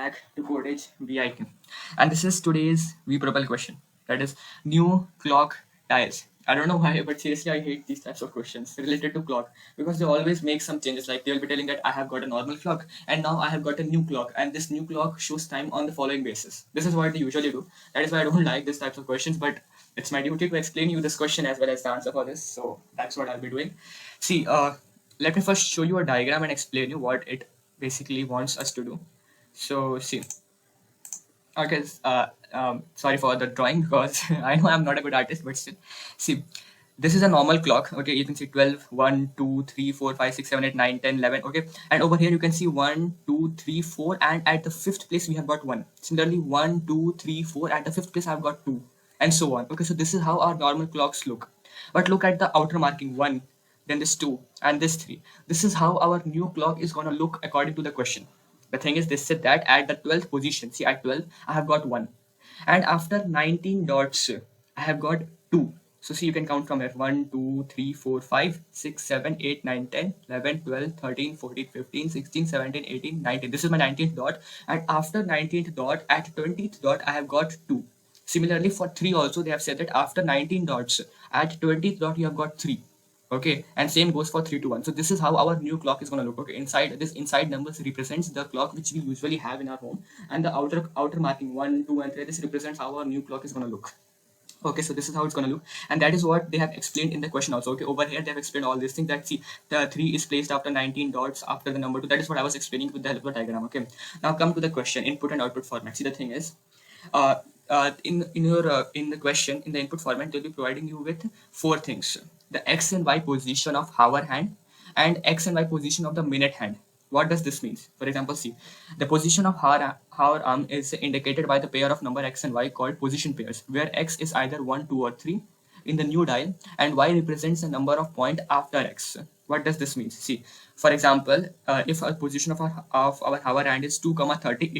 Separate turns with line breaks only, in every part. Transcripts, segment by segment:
back to Codage VIT. And this is today's Vpropel question. That is new clock dials. I don't know why, but seriously, I hate these types of questions related to clock because they always make some changes. Like they'll be telling that I have got a normal clock and now I have got a new clock, and this new clock shows time on the following basis. This is what they usually do. That is why I don't like these types of questions, but it's my duty to explain you this question as well as the answer for this. So that's what I'll be doing. See, let me first show you a diagram and explain you what it basically wants us to do. So see, okay, sorry for the drawing because I know I'm not a good artist, but still, see, this is a normal clock. Okay, you can see 12, 1, 2, 3, 4, 5, 6, 7, 8, 9, 10, 11. Okay, and over here you can see 1, 2, 3, 4, and at the fifth place we have got 1. Similarly, 1, 2, 3, 4, at the fifth place I've got 2, and so on. Okay, so this is how our normal clocks look. But look at the outer marking 1, then this 2, and this 3. This is how our new clock is gonna look according to the question. The thing is, they said that at the 12th position, see at 12, I have got 1. And after 19 dots, I have got 2. So see, you can count from here 1, 2, 3, 4, 5, 6, 7, 8, 9, 10, 11, 12, 13, 14, 15, 16, 17, 18, 19. This is my 19th dot. And after 19th dot, at 20th dot, I have got 2. Similarly, for 3 also, they have said that after 19 dots, at 20th dot, you have got 3. Okay, and same goes for 3 to 1. So this is how our new clock is going to look. Okay, inside numbers represents the clock which we usually have in our home, and the outer marking 1, 2, and 3, this represents how our new clock is going to look. Okay, so this is how it's going to look, and that is what they have explained in the question also. Okay, over here they have explained all these things, that see, the 3 is placed after 19 dots after the number 2. That is what I was explaining with the help of the diagram. Okay, now come to the question, input and output format. See, the thing is, uh, in the question, in the input format, they'll be providing you with 4 things: the x and y position of hour hand and x and y position of the minute hand. What does this mean? For example, see, the position of hour arm is indicated by the pair of number x and y called position pairs, where x is either 1, 2, or 3 in the new dial, and y represents the number of point after x. What does this mean? See, for example, if a position of our hour hand is 2, 30,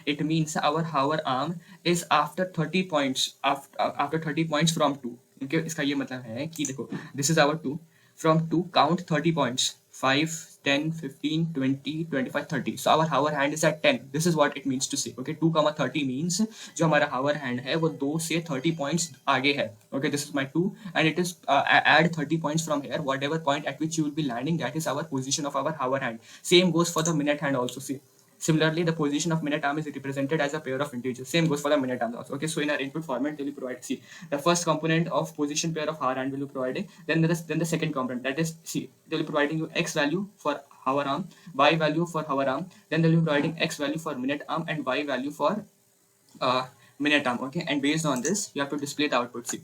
it means our hour arm is after 30 points, after 30 points from 2. Okay, इसका ये मतलब है कि देखो, this is our 2, from 2 count 30 points, 5, 10, 15, 20, 25, 30. So our hour hand is at 10. This is what it means to say. Okay, 2, 30 means जो हमारा hour hand है वो 2 से 30 points आगे है. Okay, this is my 2, and it is add 30 points from here. Whatever point at which you will be landing, that is our position of our hour hand. Same goes for the minute hand also. See, similarly, the position of minute arm is represented as a pair of integers. Same goes for the minute arm also. Okay, so in our input format, they will provide, see, the first component of position pair of hour hand will be provided. Then the second component, that is, see, they will be providing you x value for hour arm, y value for hour arm. Then they will be providing x value for minute arm and y value for minute arm. Okay, and based on this, you have to display the output. See,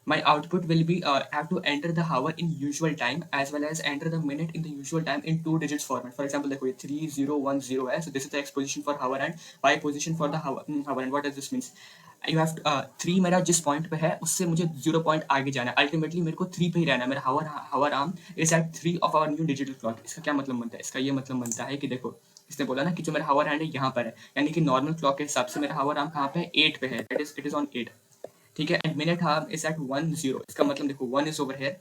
my output will be have to enter the hour in usual time as well as enter the minute in the usual time in 2 digits format. For example, like 3010 है, so this is the x position for hour and y position for the hour and what does this means? You have to 3 मेरा जिस point पे है उससे मुझे 0 point आगे जाना है. अल्टीमेटली मेरे को 3 पे ही रहना है. मेरा hour arm is at 3 of our new digital clock. इसका क्या मतलब बनता है? इसका ये मतलब बनता है कि देखो, इसने बोला ना कि जो मेरा हावर हैंड है यहाँ पर है, यानी कि नॉर्मल क्लॉक के हिसाब से मेरा हावर आर्म कहाँ पे है? 8 पे है. It is on 8. ठीक है, and minute arm is at 10. इसका मतलब देखो 1 is over here.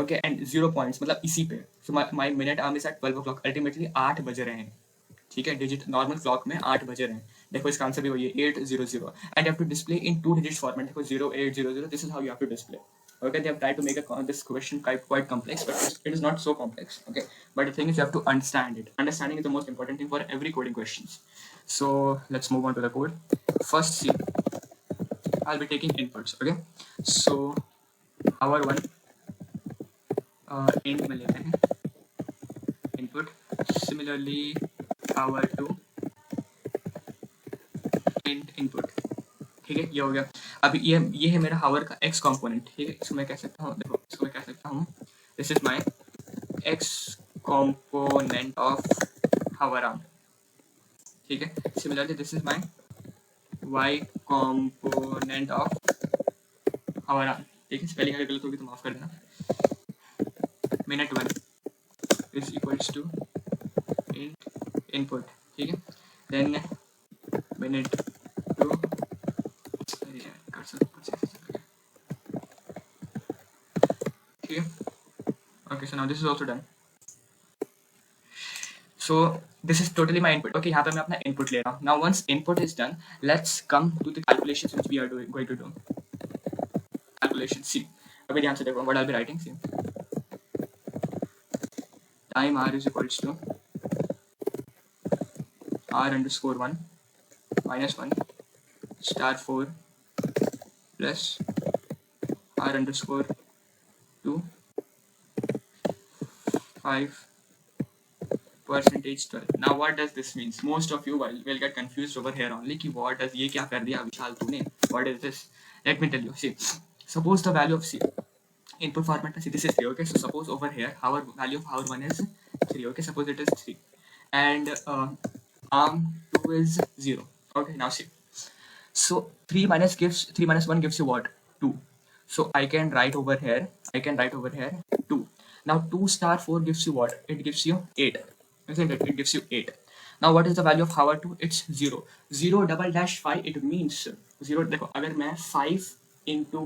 Okay, and 0 points मतलब इसी पे. So my minute arm is at 12 o'clock. Ultimately 8 बज रहे हैं. ठीक है, डिजिट नॉर्मल क्लॉक में 8 बजे रहे हैं. देखो इसका आंसर भी वही है, 800, and you have to display in 2 digits format. देखो 0800, this is how you have to display. Okay, they have tried to make this question quite complex, but it is not so complex. Okay, but the thing is you have to understand it. Understanding is the most important thing for every coding questions. So let's move on to the code. First, see, I'll be taking inputs. Okay, so hour 1 int में लेते हैं input. Similarly, hour 2 int input. ठीक है, ये हो गया. अभी ये है मेरा हावर का x कंपोनेंट. ठीक है, इसको मैं कह सकता हूँ, देखो इसको मैं कह सकता हूँ, this is my x component of hour arm. ठीक है, similarly this is my y component of hour arm. ठीक है, स्पेलिंग अगर गलत होगी तो माफ कर देना. Minute 1 is equals to input. ठीक है, then minute 2. Okay, so now this is also done. So this is totally my input. Okay, यहाँ पे मैं अपना input ले रहा हूँ. Now once input is done, let's come to the calculations which we are going to do. Calculation. See, अभी ध्यान से देखो what I'll be writing. See, time r is equals to r underscore 1 minus 1 star 4 plus r underscore 2 5 percentage 12. Now what does this means? Most of you will get confused over here only कि what does ये क्या कर दिया विशाल तूने? What is this? Let me tell you. See, suppose the value of C input format see this is 3. Okay, so suppose over here our value of our 1 is 3. Okay, suppose it is 3 and arm 2 is 0. Okay, now see, so 3 minus 1 gives you what? 2. So I can write over here 2. Now 2 star 4 gives you what? It gives you 8, isn't it? It gives you 8. Now what is the value of hour 2? It's 0. 0 double dash 5, it means 0. देखो अगर मैं 5 into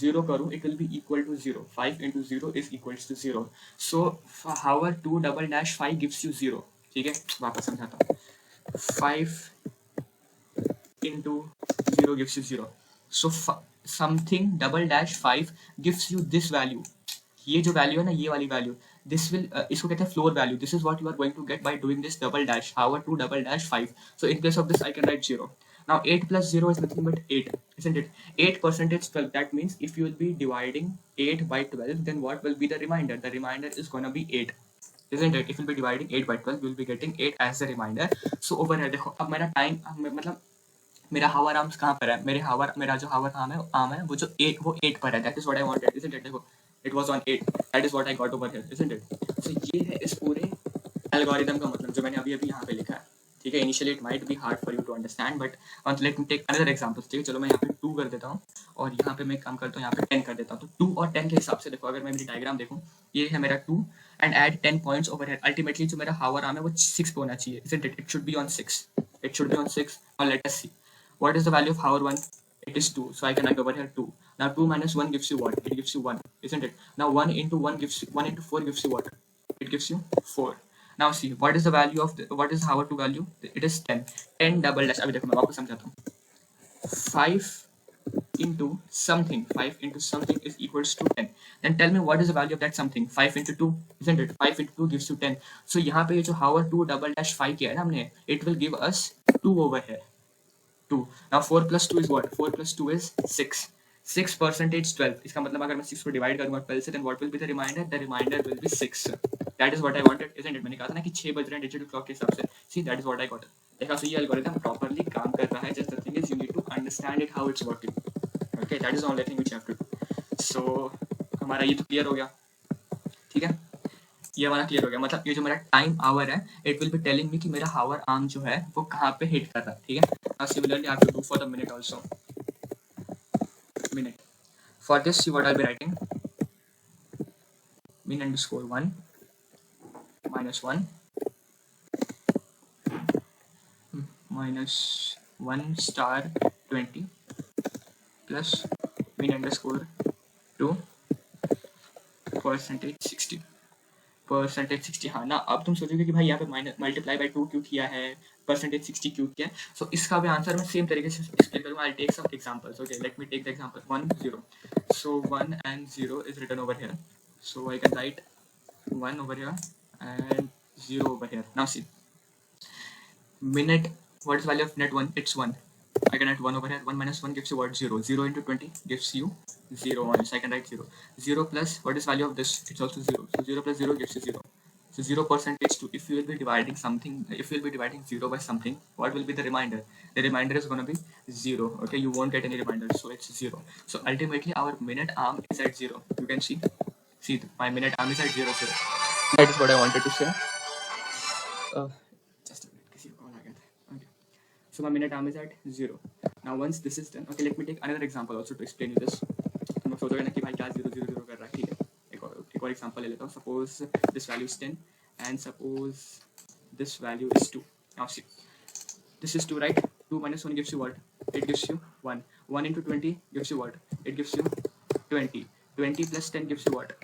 0 करूँ, it will be equal to 0. 5 into 0 is equals to 0. So hour 2 double dash 5 gives you 0. ठीक है, वापस समझाता हूँ. 5 into 0 gives you 0. So something double dash 5 gives you this value. ये जो वैल्यू है ना, ये वाली वैल्यू, दिस विल इसको कहते हैं floor value. This is what you are going to get by doing this double dash hour 2 double dash 5. So in place of this I can write 0. Now 8 plus 0 is nothing but 8, isn't it? 8 percentage 12. That means if you will be dividing 8 by 12, then what will be the remainder? The remainder is gonna be 8, isn't it? If you'll be dividing 8 by 12, you'll be getting 8 as the remainder. So over here देखो, अब मेरा time मतलब मेरा हावर arms कहाँ पर है? मेरा जो हावर आर्म है वो जो 8 वो 8 पर है. That is what I wanted, isn't it? देखो, it was on 8. That is what I got over here, isn't it? So ये है इस पूरे एल्गोरिथम का मतलब जो मैंने अभी यहाँ पे लिखा है. ठीक है, initially it might be hard for you to understand, but let me take another example. ठीक है, चलो मैं यहाँ पे 2 कर देता हूँ और यहाँ पे मैं काम करता हूँ, यहाँ पे 10 कर देता हूँ. तो 2 और 10 के हिसाब से देखो, अगर मैं मेरी डायग्राम देखूँ, ये है मेरा 2 and add 10 points over here. Ultimately जो मेरा हावर आर्म है वो 6 पे होना चाहिए, isn't it? It should be on 6. It should be on 6. Now let us see. What is the value of hour 1? It is 2. So I can write over here 2. Now 2 minus 1 gives you what? It gives you 1, isn't it? Now 1 into 1 gives 1 into 4 gives you what? It gives you 4. Now see, what is the value of what is hour 2 value? It is 10. 10 double dash. अभी देखो मैं वापस समझाता हूँ. 5 into something is equals to 10. Then tell me what is the value of that something? 5 into 2, isn't it? 5 into 2 gives you 10. So यहाँ पे ये जो hour 2 double dash 5 किया है ना हमने, it will give us 2 over here. 2. Now 4 plus 2 is what? 4 plus 2 is 6. 6 percentage 12. इसका मतलब अगर मैं 6 को डिवाइड करूंगा 12 से, then what will be the remainder? The remainder will be 6. That is what I wanted, isn't it? मैंने कहा था ना कि 6 बज रहे हैं डिजिटल क्लॉक के हिसाब से. See, that is what I got. देखा, so ये एल्गोरिथम प्रॉपर्ली काम कर रहा है. Just the thing is you need to understand it how it's working. Okay, that is the only thing which you have to do. So हमारा ये तो clear हो गया. ठीक है, ये वाला क्लियर हो गया. मतलब ये जो मेरा टाइम आवर है, it will be telling me कि मेरा हावर आर्म जो है वो कहाँ पे हिट कर रहा है. ठीक है. Now similarly I have to do for the minute also. Minute. For this, see what I'll be writing. Min underscore 1 minus 1 minus 1 star 20 plus min underscore 2 percentage 60. Percentage 60. हाँ ना, अब तुम सोचोगे कि भाई यहाँ पे मल्टीप्लाई बाय 2 क्यों किया है, परसेंटेज 60 क्यों किया है. सो इसका भी आंसर मैं सेम तरीके से एक्सप्लेन करूँगा. I take some examples. Okay, let me take the example 1 0. So 1 and 0 is written over here. So I can write 1 over here and 0 over here. Now see, minute, what is value of minute 1? It's 1. I can write 1 over here. 1 minus 1 gives you what? 0. 0 into 20 gives you 0 only. So I can write 0. 0 plus, what is value of this? It's also 0. So 0 plus 0 gives you 0. So 0 percentage 2. If you will be dividing something, if you will be dividing 0 by something, what will be the remainder? The remainder is going to be 0. Okay, you won't get any remainder. So it's 0. So ultimately our minute arm is at 0. You can see. See, my minute arm is at 0. That is what I wanted to say. Just a minute. किसी को call आ गया था. Okay. So my minute arm is at 0. Now once this is done, okay, let me take another example also to explain you this. तुम सोचोगे ना कि भाई क्या 0 0 0 कर रहा है. ठीक है, एक और एग्जांपल ले लेता हूँ. Suppose this value is 10 and suppose this value is 2. Now see, this is 2, right? 2 minus 1 gives you what? It gives you 1. 1 into 20 gives you what? It gives you 20. 20 plus 10 gives you what?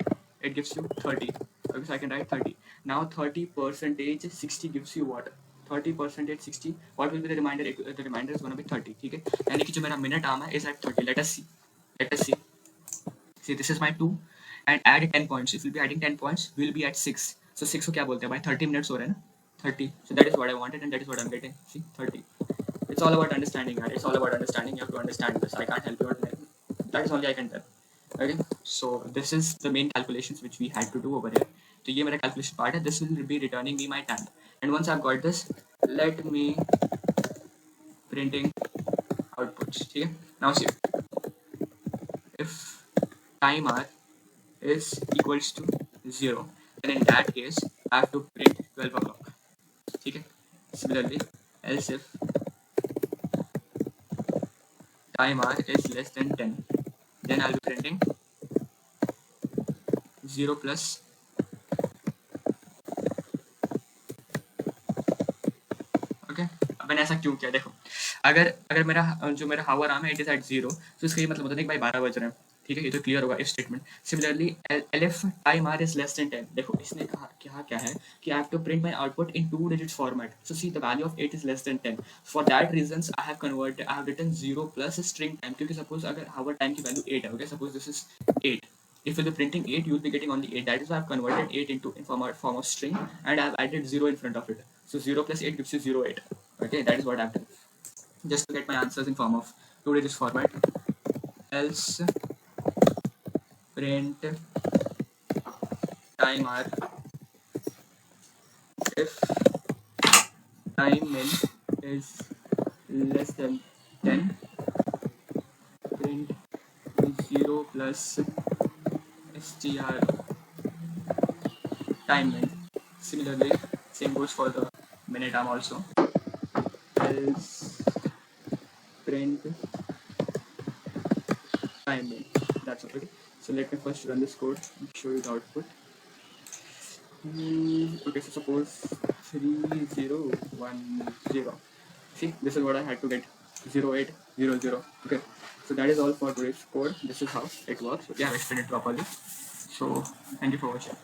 It gives you 30. Okay, so I can write 30. Now 30 percentage 60 gives you what? 30 percentage 60. What will be the remainder? The remainder is going to be 30. Okay. यानी कि जो मेरा minute arm है is at 30. Let us see. Let us see. See, this is my 2 and add 10 points. If we'll be adding 10 points, we'll be at 6. So 6 को क्या बोलते हैं भाई? 30 minutes हो रहे हैं ना? 30. So that is what I wanted and that is what I'm getting. See, 30. It's all about understanding, man. It's all about understanding. You have to understand this. I can't help you out. That is only I can tell. Okay. So this is the main calculations which we had to do over here. So ये मेरा calculation part है. This will be returning me my time. And once I've got this, let me printing outputs. ठीक है? Now see, if time r is equals to 0, then in that case I have to print 12 o'clock. ठीक है? Similarly, else if time r is less than 10, then I'll be printing 0 plus okay. अब मैंने ऐसा क्यों किया? देखो, अगर अगर मेरा जो मेरा हावर आर्म है इट इज एट 0, तो इसका ये मतलब होता है कि भाई 12 बज रहे हैं। ठीक है, ये तो क्लियर होगा if statement. Similarly elif time R is less than 10, देखो इसने कहा क्या है कि I have to print my output in 2 digits format. So see the value of 8 is less than 10। For that reasons I have written 0 plus string time, क्योंकि suppose अगर hour time की वैल्यू 8 है, okay, suppose this is 8. If you'll be printing 8, you'll be getting only 8. That is why I've converted 8 into in form of string, and I've added 0 in front of it. So 0 plus 8 gives you 0, 8. Okay, that is what I've done. Just to get my answers in form of 2 digits format. Else print time r if time min is less than 10. Print 0 plus str time min. Similarly, same goes for the minute arm also. Else print time min. That's all. Okay. So let me first run this code and show you the output. Okay, so suppose 3010. See, this is what I had to get. 0800. Okay. So that is all for today's code. This is how it works. Yeah, I've explained it properly. So thank you for watching.